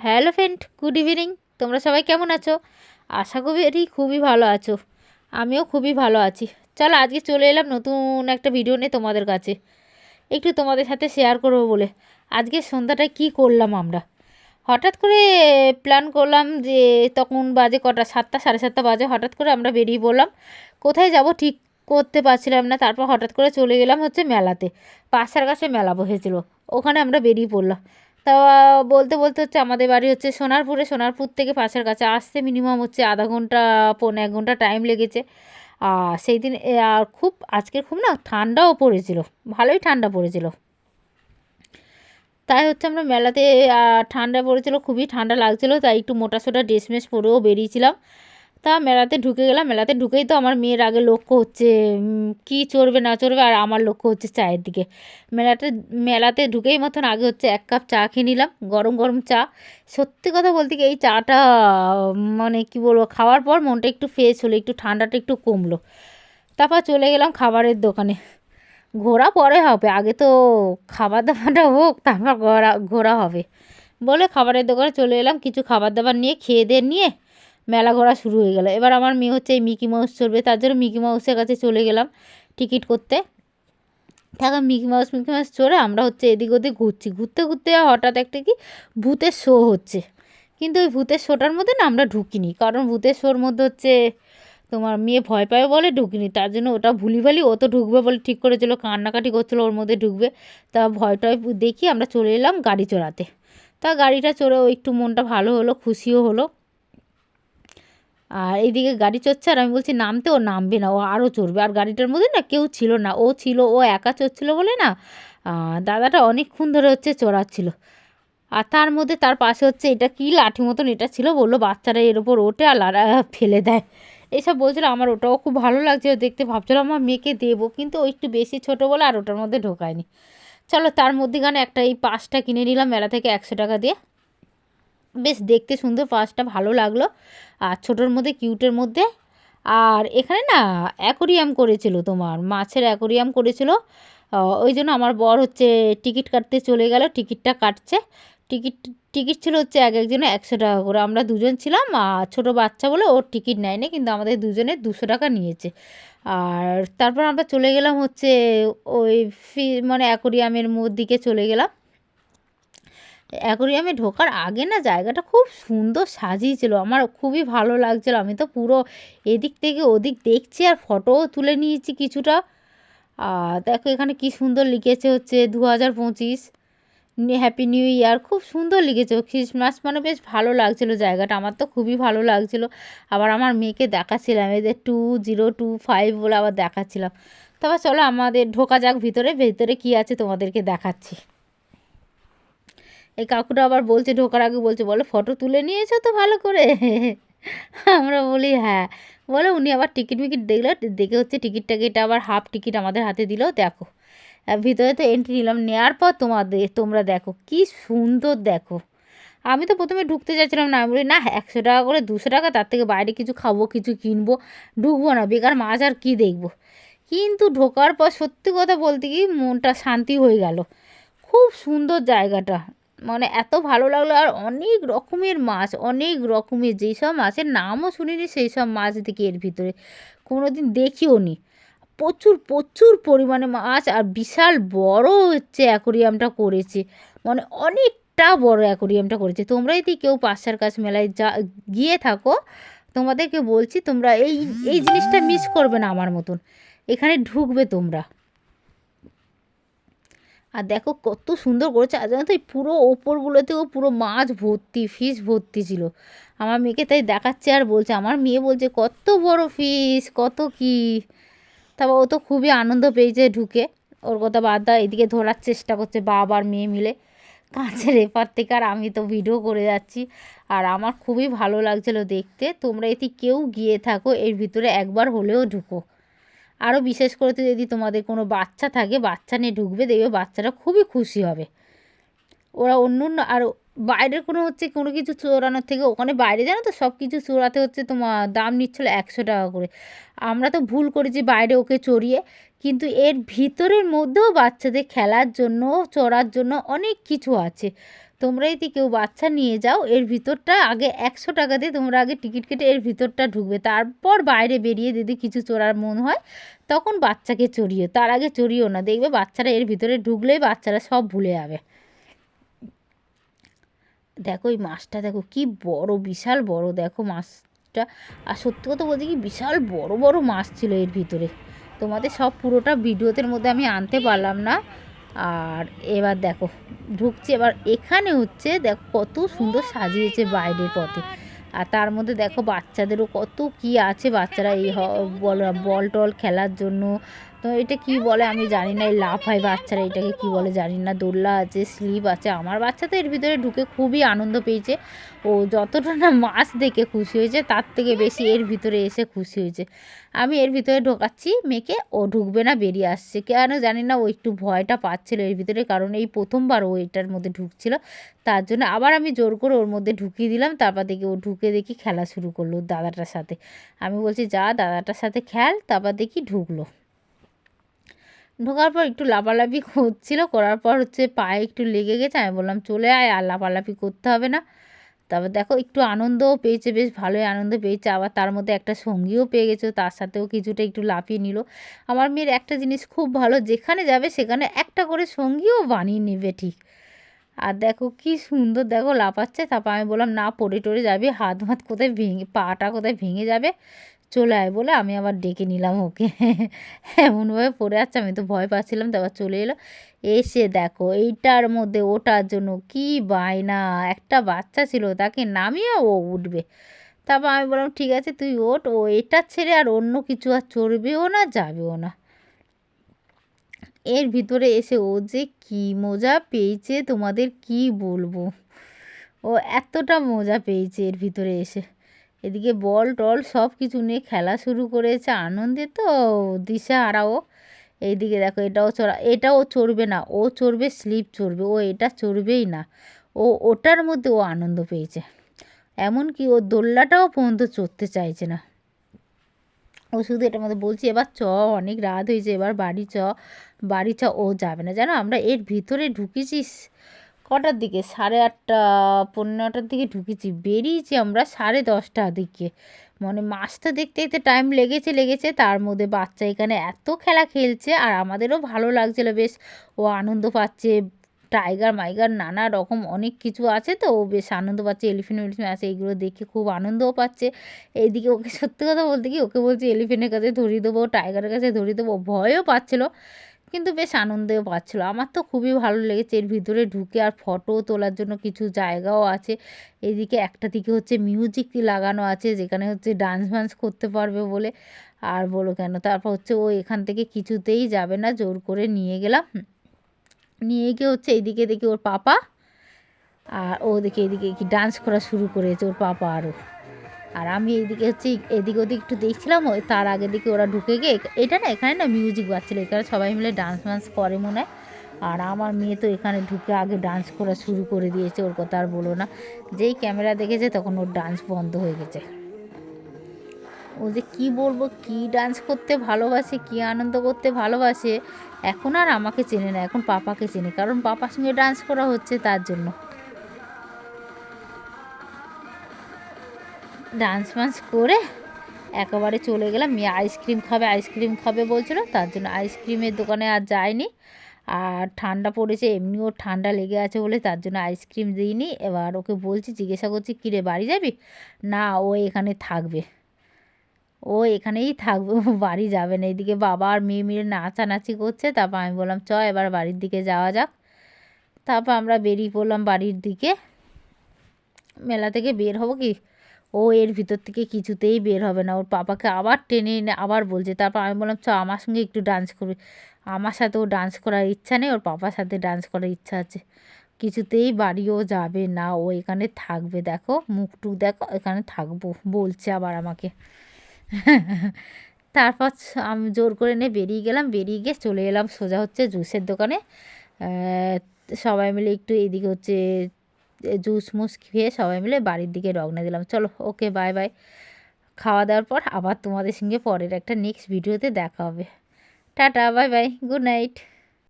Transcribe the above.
Hello friend, good evening. তোমরা সবাই কেমন আছো? আশা করি খুবই ভালো আছো। আমিও খুবই ভালো আছি। চলো আজকে চলে এলাম নতুন একটা ভিডিও নিয়ে তোমাদের কাছে, একটু তোমাদের সাথে শেয়ার করবো বলে। আজকে সন্ধ্যাটায় কি করলাম আমরা, হঠাৎ করে প্ল্যান করলাম যে তখন বাজে কটা, 7টা 7:30 বাজে। হঠাৎ করে আমরা বেরিয়ে পড়লাম, কোথায় যাব ঠিক করতে পারছিলাম না। তারপর হঠাৎ করে চলে গেলাম হচ্ছে মেলাতে। পাশার কাছে মেলা বসেছিল, ওখানে আমরা বেরিয়ে পড়লাম। তা বলতে বলতে হচ্ছে আমাদের বাড়ি হচ্ছে সোনারপুরে। সোনারপুর থেকে পাশের কাছে আসতে মিনিমাম হচ্ছে আধা ঘন্টা 1.5 ঘন্টা টাইম লেগেছে। আর সেই দিন আর খুব আজকে খুব না ঠান্ডাও পড়েছিল, ভালোই ঠান্ডা পড়েছিল। তাই হচ্ছে আমরা মেলাতে ঠান্ডা পড়েছিল, খুবই ঠান্ডা লাগছিলো, তাই একটু মোটা সোটা ড্রেস মেস পরেও বেরিয়েছিলাম। তা মেলাতে ঢুকে গেলাম। মেলাতে ঢুকেই তো আমার মেয়ের আগে লক্ষ্য হচ্ছে কি চড়বে না চড়বে, আর আমার লক্ষ্য হচ্ছে চায়ের দিকে। মেলাতে ঢুকেই মতন আগে হচ্ছে 1 কাপ চা খেয়ে নিলাম, গরম গরম চা। সত্যি কথা বলতে কি এই চাটা মানে কি বলবো, খাওয়ার পর মনটা একটু ফ্রেশ হলো, একটু ঠান্ডাটা একটু কমলো। তারপর চলে গেলাম খাবারের দোকানে। ঘোরা পরে হবে, আগে তো খাবার দাবারটা হোক, তারপর ঘোরা হবে বলে খাবারের দোকানে চলে এলাম। কিছু খাবার দাবার নিয়ে খেয়ে দিয়ে নিয়ে মেলা ঘোরা শুরু হয়ে গেল। এবার আমার মেয়ে হচ্ছে এই মিকি মাউস চলবে, তার জন্য মিকি মাউসের কাছে চলে গেলাম টিকিট করতে। এখন মিকি মাউস চড়ে আমরা হচ্ছে এদিক ওদিক ঘুরছি। ঘুরতে ঘুরতে হঠাৎ একটা কি ভূতের শো হচ্ছে, কিন্তু ওই ভূতের শোটার মধ্যে না আমরা ঢুকিনি, কারণ ভূতের শোর মধ্যে হচ্ছে তোমার মেয়ে ভয় পায় বলে ঢুকিনি। তার জন্য ওটা ভুলিভালি ও তো ঢুকবে বলে ঠিক করেছিল, কান্নাকাটি করছিলো ওর মধ্যে ঢুকবে। তা ভয় টয় দেখি আমরা চলে এলাম গাড়ি চড়াতে। তা গাড়িটা চড়েও একটু মনটা ভালো হলো, খুশিও হলো। আর এইদিকে গাড়ি চড়ছে আর আমি বলছি নামতে, ও নামবে না, ও আরও চড়বে। আর গাড়িটার মধ্যে না কেউ ছিল না, ও একা চড়ছিল বলে না দাদাটা অনেকক্ষণ ধরে হচ্ছে চড়াচ্ছিল। আর তার মধ্যে তার পাশে হচ্ছে এটা কি লাঠি মতন এটা ছিল, বললো বাচ্চারা এর ওপর ওঠে আর ফেলে দেয়, এইসব বলছিল। আমার ওটাও খুব ভালো লাগছে দেখতে, ভাবছিলাম আমার মেয়েকে দেবো, কিন্তু ও একটু বেশি ছোটো বলে আর ওটার মধ্যে ঢোকায়নি। চলো তার মধ্যেখানে একটা এই পাসটা কিনে নিলাম মেলা থেকে 100 টাকা দিয়ে। বেশ দেখতে সুন্দর, পাসটা ভালো লাগলো, আর ছোটোর মধ্যে কিউটের মধ্যে। আর এখানে না অ্যাকোরিয়াম করেছিল, তোমার মাছের অ্যাকোরিয়াম করেছিল। ওই জন্য আমার বর হচ্ছে টিকিট কাটতে চলে গেল, টিকিটটা কাটছে। টিকিট টিকিট ছিল হচ্ছে একজনে 100 টাকা করে। আমরা দুজন ছিলাম, আর ছোটো বাচ্চা বলে ওর টিকিট নেয়নি, কিন্তু আমাদের দুজনের 200 টাকা নিয়েছে। আর তারপর আমরা চলে গেলাম হচ্ছে ওই মানে অ্যাকোরিয়ামের দিকে চলে গেলাম। অ্যাকোরিয়ামে ঢোকার আগে না জায়গাটা খুব সুন্দর সাজিয়েছিল, আমার খুবই ভালো লাগছিল। আমি তো পুরো এদিক থেকে ওদিক দেখছি আর ফটোও তুলে নিয়েছি কিছুটা। আর দেখো এখানে কি সুন্দর লিখেছে হচ্ছে 2025 হ্যাপি নিউ ইয়ার, খুব সুন্দর লিখেছে। ক্রিসমাস মানে বেশ ভালো লাগছিল জায়গাটা, আমার তো খুবই ভালো লাগছিল। আবার আমার মেয়েকে দেখাচ্ছিলাম এদের 2025 বলে আবার দেখাচ্ছিলাম। তবে চলো আমাদের ঢোকা যাক ভিতরে, ভিতরে কী আছে তোমাদেরকে দেখাচ্ছি। এই কাকুটা আবার বলছে ঢোকার আগে বলছে, বলে ফটো তুলে নিয়েছো তো ভালো করে? আমরা বলি হ্যাঁ। বলে উনি আবার টিকিট মিকিট দেখলো, দেখে হচ্ছে টিকিটটাকে এটা আবার হাফ টিকিট আমাদের হাতে দিল। দেখো ভিতরে তো এন্ট্রি নিলাম, নেওয়ার পর তোমরা দেখো কি সুন্দর দেখো। আমি তো প্রথমে ঢুকতে চাইছিলাম না, আমি বলি না 100 টাকা করে 200 টাকা, তার থেকে বাইরে কিছু খাবো কিছু কিনবো, ঢুকবো না, বেকার মাছ আর কী দেখবো। কিন্তু ঢোকার পর সত্যি কথা বলতে কি মনটা শান্তি হয়ে গেল। খুব সুন্দর জায়গাটা, মানে এত ভালো লাগলো। আর অনেক রকমের মাছ, অনেক রকমের, যেই সব মাছের নামও শুনিনি সেই সব মাছ দেখি এর ভিতরে, কোনো দিন দেখিও নি। প্রচুর প্রচুর পরিমাণে মাছ, আর বিশাল বড় হচ্ছে অ্যাকোরিয়ামটা করেছে, মানে অনেকটা বড় অ্যাকোরিয়ামটা করেছে। তোমরা যদি কেউ পাশার কাছ মেলায় গিয়ে থাকো, তোমাদেরকে বলছি তোমরা এই এই জিনিসটা মিস করবে না আমার মতন, এখানে ঢুকবে তোমরা। আর দেখো কত সুন্দর করেছে। আর জানো তো এই পুরো ওপরগুলোতেও পুরো মাছ ভর্তি, ফিশ ভর্তি ছিল। আমার মেয়েকে তাই দেখাচ্ছে আর বলছে, আমার মেয়ে বলছে কত বড় ফিশ, কত কী। তারপর ও তো খুবই আনন্দ পেয়েছে ঢুকে, ওর কথা বাদ দাও, এদিকে ধরার চেষ্টা করছে বাবা আর মেয়ে মিলে কাঁচের এপার থেকে, আর আমি তো ভিডিও করে যাচ্ছি। আর আমার খুবই ভালো লাগছিলো দেখতে। তোমরা যদি কেউ গিয়ে থাকো এর ভিতরে একবার হলেও ঢুকো। আরও বিশেষ করে তো যদি তোমাদের কোনো বাচ্চা থাকে, বাচ্চা নিয়ে ঢুকবে, দেখবে বাচ্চারা খুবই খুশি হবে। ওরা অন্য অন্য আর বাইরের কোনো হচ্ছে কোনো কিছু চোরানোর থেকে ওখানে বাইরে জানো তো সব কিছু চোরাতে হচ্ছে তোমার দাম নিচ্ছিলো 100 টাকা করে। আমরা তো ভুল করেছি বাইরে ওকে চড়িয়ে, কিন্তু এর ভিতরের মধ্যেও বাচ্চাদের খেলার জন্য, চড়ার জন্য অনেক কিছু আছে। তোমরা যদি কেউ বাচ্চা নিয়ে যাও, এর ভিতরটা আগে 100 টাকা দিয়ে তোমরা আগে টিকিট কেটে এর ভিতরটা ঢুকবে, তারপর বাইরে বেরিয়ে যদি কিছু চড়ার মন হয় তখন বাচ্চাকে চড়িও, তার আগে চড়িও না। দেখবে বাচ্চারা এর ভিতরে ঢুকলেই বাচ্চারা সব ভুলে যাবে। দেখো এই মাছটা দেখো কি বড়, বিশাল বড় দেখো মাছটা। আর সত্যি কথা বলতে কি বিশাল বড় বড় মাছ ছিল এর ভিতরে। তোমাদের সব পুরোটা ভিডিওতের মধ্যে আমি আনতে পারলাম না। আর এবার দেখো ঢুকছে, এবার এখানে হচ্ছে দেখো কত সুন্দর সাজিয়েছে বাইরের পথে। আর তার মধ্যে দেখো বাচ্চাদেরও কত কি আছে, বাচ্চারা এই বল টল খেলার জন্য। তো এটা কি বলে আমি জানি না, এই লাফায় বাচ্চারা, এটাকে কি বলে জানি না। দোলনা আছে, স্লিপ আছে। আমার বাচ্চা তো এর ভিতরে ঢুকে খুবই আনন্দ পেয়েছে। ও যতটা না মাছ দেখে খুশি হয়েছে তার থেকে বেশি এর ভিতরে এসে খুশি হয়েছে। আমি এর ভিতরে ঢোকাচ্ছি মেয়েকে, ও ঢুকবে না, বেরিয়ে আসছে কেন জানি না। ও একটু ভয়টা পাচ্ছিল এর ভিতরে, কারণ এই প্রথমবার ও এটার মধ্যে ঢুকছিল। তার জন্য আবার আমি জোর করে ওর মধ্যে ঢুকিয়ে দিলাম। তারপর দেখি ও ঢুকে দেখি খেলা শুরু করলো দাদাটার সাথে। আমি বলছি যা দাদাটার সাথে খেল, তারপর দেখি ঢুকলো। ঢোকার পর একটু লাফালাফি করছিল, করার পর হচ্ছে পায়ে একটু লেগে গেছে। আমি বললাম চলে আয়, আর লাফালাফি করতে হবে না। তারপর দেখো একটু আনন্দও পেয়েছে, বেশ ভালোই আনন্দ পেয়েছে। আবার তার মধ্যে একটা সঙ্গীও পেয়ে গেছে, তার সাথেও কিছুটা একটু লাফিয়ে নিল। আমার মেয়ের একটা জিনিস খুব ভালো, যেখানে যাবে সেখানে একটা করে সঙ্গীও বানিয়ে নেবে ঠিক। আর দেখো কি সুন্দর দেখো লাফাচ্ছে। তারপর আমি বললাম না পড়ে টরে যাবে, হাত হাত কোথায় ভেঙে, পাটা কোথায় ভেঙে যাবে, চলে আয় বলে আমি আবার ডেকে নিলাম ওকে। এমনভাবে পড়ে যাচ্ছে, আমি তো ভয় পাচ্ছিলাম। তারপর চলে এলো, এসে দেখো এইটার মধ্যে ওঠার জন্য কি বায়না। একটা বাচ্চা ছিল, তাকে নামিয়ে ও উঠবে। তারপর আমি বললাম ঠিক আছে তুই ওঠ, ও এটা ছেড়ে আর অন্য কিছু আর চড়বেও না, যাবেও না। এর ভিতরে এসে ও যে কি মজা পেয়েছে তোমাদের কি বলবো, ও এতটা মজা পেয়েছে এর ভিতরে এসে। এদিকে বল টল সব কিছু নিয়ে খেলা শুরু করেছে, আনন্দে তো দিশাহারা ও। এইদিকে দেখো এটাও চড়বে না, ও চড়বে স্লিপ চড়বে, ও এটা চড়বেই না। ও ওটার মধ্যে ও আনন্দ পেয়েছে, এমনকি ও দোলনাটাও পর্যন্ত চড়তে চাইছে না। ও শুধু এটার মধ্যে বলছি এবার চ, অনেক রাত হয়েছে, এবার বাড়ি চ, বাড়ি চ। ও যাবে না জানো। আমরা এর ভিতরে ঢুকেছিস কটার দিকে, 8:30 পৌনে 9টার দিকে ঢুকেছি, বেরিয়েছি আমরা 10:30টার দিকে। মানে মাছটা দেখতে দেখতে টাইম লেগেছে। তার মধ্যে বাচ্চা এখানে এত খেলা খেলছে, আর আমাদেরও ভালো লাগছিলো বেশ। ও আনন্দ পাচ্ছে, টাইগার মাইগার নানা রকম অনেক কিছু আছে, তো ও বেশ আনন্দ পাচ্ছে। এলিফেন্ট আছে, এইগুলো দেখে খুব আনন্দও পাচ্ছে। এইদিকে ওকে সত্যি কথা বলতে কি, ওকে বলছি এলিফেন্টের কাছে ধরিয়ে দেবো, টাইগারের কাছে ধরিয়ে দেবো, ভয়ও পাচ্ছিলো কিন্তু বেশ আনন্দও পাচ্ছিল। আমার তো খুবই ভালো লেগেছে এর ভিতরে ঢুকে। আর ফটো তোলার জন্য কিছু জায়গাও আছে। এদিকে একটা দিকে হচ্ছে মিউজিক লাগানো আছে, যেখানে হচ্ছে ডান্স ফান্স করতে পারবে বলে। আর বলো কেন, তারপর হচ্ছে ও এখান থেকে কিছুতেই যাবে না, জোর করে নিয়ে গেলাম। নিয়ে গিয়ে হচ্ছে এইদিকে দেখি ওর পাপা, আর ও দেখি এদিকে কি ডান্স করা শুরু করেছে ওর পাপা আরও। আর আমি এইদিকে হচ্ছে এদিক ওদিক একটু দেখছিলাম। ওই তার আগে দিকে ওরা ঢুকে গিয়ে, এটা না এখানে না মিউজিক বাজছিল, এখানে সবাই মিলে ডান্স ফান্স করে মনে হয়। আর আমার মেয়ে তো এখানে ঢুকে আগে ডান্স করা শুরু করে দিয়েছে, ওর কথা আর বলো না। যেই ক্যামেরা দেখেছে তখন ওর ডান্স বন্ধ হয়ে গেছে। ও যে কী বলবো, কী ডান্স করতে ভালোবাসে, কী আনন্দ করতে ভালোবাসে। এখন আর আমাকে চেনে না, এখন পাপাকে চেনে, কারণ পাপার সঙ্গে ডান্স করা হচ্ছে তার জন্য। ডান্স ফান্স করে একেবারে চলে গেলাম। মেয়ে আইসক্রিম খাবে বলছিল, তার জন্য আইসক্রিমের দোকানে আর যায়নি। আর ঠান্ডা পড়েছে, এমনিও ঠান্ডা লেগে আছে বলে তার জন্য আইসক্রিম দিইনি। এবার ওকে বলছি, জিজ্ঞাসা করছি কিরে বাড়ি যাবি? না, ও এখানে থাকবে, ও এখানেই থাকবে, ও বাড়ি যাবে না। এদিকে বাবা আর মেয়ে মিলে নাচানাচি করছে। তারপর আমি বললাম চ এবার বাড়ির দিকে যাওয়া যাক। তারপর আমরা বেরিয়ে পড়লাম বাড়ির দিকে। মেলা থেকে বের হবো কি, ও এর ভিতর থেকে কিছুতেই বের হবে না, ওর পাপাকে আবার টেনে এনে আবার বলছে। তারপর আমি বললাম চ আমার সঙ্গে একটু ডান্স করবে। আমার সাথে ও ডান্স করার ইচ্ছা নেই, ওর পাপার সাথে ডান্স করার ইচ্ছা আছে। কিছুতেই বাড়িও যাবে না, ও এখানে থাকবে। দেখো মুখটুক দেখো, এখানে থাকবো বলছে আবার আমাকে। তারপর আমি জোর করে নিয়ে বেরিয়ে গেলাম, বেরিয়ে গিয়ে চলে এলাম সোজা হচ্ছে জুসের দোকানে। সবাই মিলে একটু এইদিকে হচ্ছে জুস মুস খেয়ে সবাই মিলে বাড়ির দিকে রওনা দিলাম। চলো ওকে বাই বাই। খাওয়া দাওয়ার পর আবার তোমাদের সঙ্গে পরের একটা নেক্সট ভিডিওতে দেখা হবে। Tata bye bye, good night.